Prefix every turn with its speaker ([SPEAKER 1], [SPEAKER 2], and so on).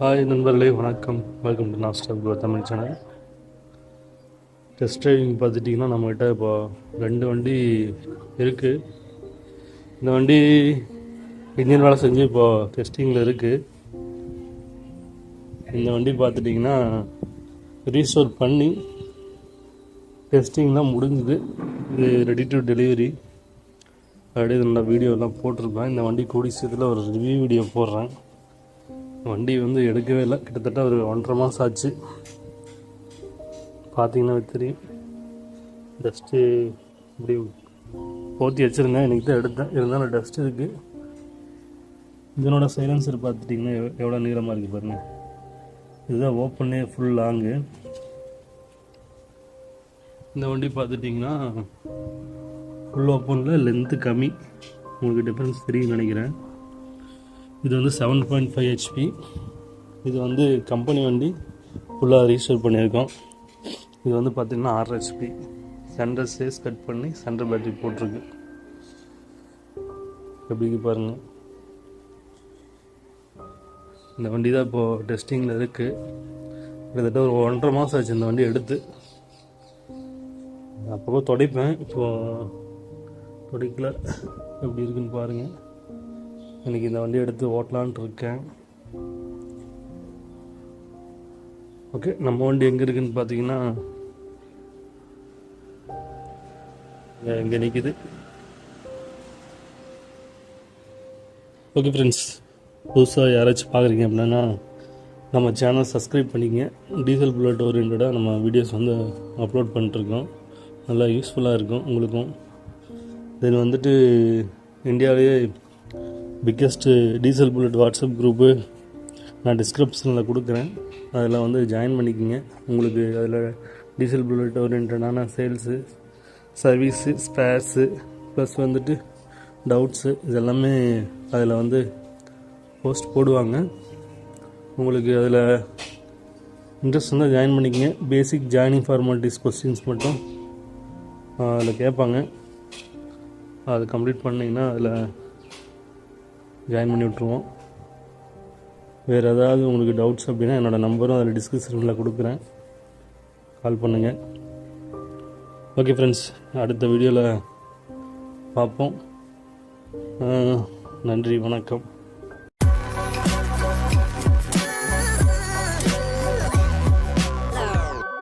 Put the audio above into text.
[SPEAKER 1] Hi நண்பர்களே, வணக்கம். Welcome to Nasdaq bro Tamil channel. Test driving பார்த்துட்டிங்கன்னா நம்மகிட்ட இப்போ 2 வண்டி இருக்குது. இந்த வண்டி இன்ஜின் வேலை செஞ்சு இப்போது டெஸ்டிங்கில் இருக்குது. இந்த வண்டி பார்த்துட்டிங்கன்னா ரீஸ்டோர் பண்ணி டெஸ்டிங்லாம் முடிஞ்சுது. இது ரெடி டு டெலிவரி. அப்படியே நல்லா வீடியோலாம் போட்டிருப்பேன். இந்த வண்டி கூடிய சீக்கிரத்தில் ஒரு ரிவ்யூ வீடியோ போடுறேன். வண்டி வந்து எடுக்கவே இல்லை, கிட்டத்தட்ட ஒரு 1.5 மாதம் ஆச்சு. பார்த்தீங்கன்னா தெரியும், டஸ்ட்டு இப்படி போற்றி வச்சுருந்தேன். இன்றைக்கி தான் எடுத்தேன், இருந்தாலும் டஸ்ட் இருக்குது. இதனோட சைலன்சர் பார்த்துட்டிங்கன்னா எவ்வளோ நீளமாக இருக்குது பாருங்கள். இதுதான் ஓப்பனே ஃபுல் லாங்கு. இந்த வண்டி பார்த்துட்டிங்கன்னா ஃபுல் ஓப்பனில் லென்த்து கம்மி, உங்களுக்கு டிஃப்ரென்ஸ் தெரியும்னு நினைக்கிறேன். இது வந்து 7.5 HP. இது வந்து கம்பெனி வண்டி, ஃபுல்லாக ரீஸ்டோர் பண்ணியிருக்கோம். இது வந்து பார்த்திங்கன்னா 6 HP. சென்டர் சேஸ் கட் பண்ணி சென்டர் பேட்டரி போட்டிருக்கு. எப்படி பாருங்கள். இந்த வண்டி தான் இப்போது டெஸ்டிங்கில் இருக்குது. கிட்டத்தட்ட ஒரு 1.5 மாதம் ஆச்சு இந்த வண்டி எடுத்து. அப்போ துடைப்பேன், இப்போது துடைக்கல. எப்படி இருக்குன்னு பாருங்கள். இன்றைக்கி இந்த வண்டி எடுத்து ஓட்டலான்ட்டு இருக்கேன். ஓகே, நம்ம வண்டி எங்கே இருக்குதுன்னு பார்த்தீங்கன்னா இங்கே நிற்கிது. ஓகே ஃப்ரெண்ட்ஸ், புதுசாக யாராச்சும் பார்க்குறீங்க அப்படின்னா நம்ம சேனல் சப்ஸ்கிரைப் பண்ணிக்கங்க. டீசல் புல்லட் ஓரியன்டாக நம்ம வீடியோஸ் வந்து அப்லோட் பண்ணிட்டுருக்கோம். நல்லா யூஸ்ஃபுல்லாக இருக்கும் உங்களுக்கும். தென் வந்துட்டு இந்தியாவிலேயே biggest diesel bullet WhatsApp group நான் டிஸ்கிரிப்ஷனில் கொடுக்குறேன். அதில் வந்து ஜாயின் பண்ணிக்கோங்க. உங்களுக்கு அதில் டீசல் புல்லட் ஓரியன்டான சேல்ஸு, சர்வீஸு, ஸ்பேர்ஸு, ப்ளஸ் வந்துட்டு டவுட்ஸு, இதெல்லாமே அதில் வந்து போஸ்ட் போடுவாங்க. உங்களுக்கு அதில் இன்ட்ரெஸ்ட் இருந்தால் ஜாயின் பண்ணிக்கோங்க. பேசிக் ஜாயினிங் ஃபார்மாலிட்டிஸ் கொஸ்டின்ஸ் மட்டும் அதில் கேட்பாங்க. அது கம்ப்ளீட் பண்ணிங்கன்னா அதில் ஜாயின் பண்ணி விட்ருவோம். வேறு ஏதாவது உங்களுக்கு டவுட்ஸ் அப்படின்னா என்னோடய நம்பரும் அதில் டிஸ்கிரிப்ஷனில் கொடுக்குறேன், கால் பண்ணுங்கள். ஓகே ஃப்ரெண்ட்ஸ், அடுத்த வீடியோவில் பார்ப்போம். நன்றி, வணக்கம்.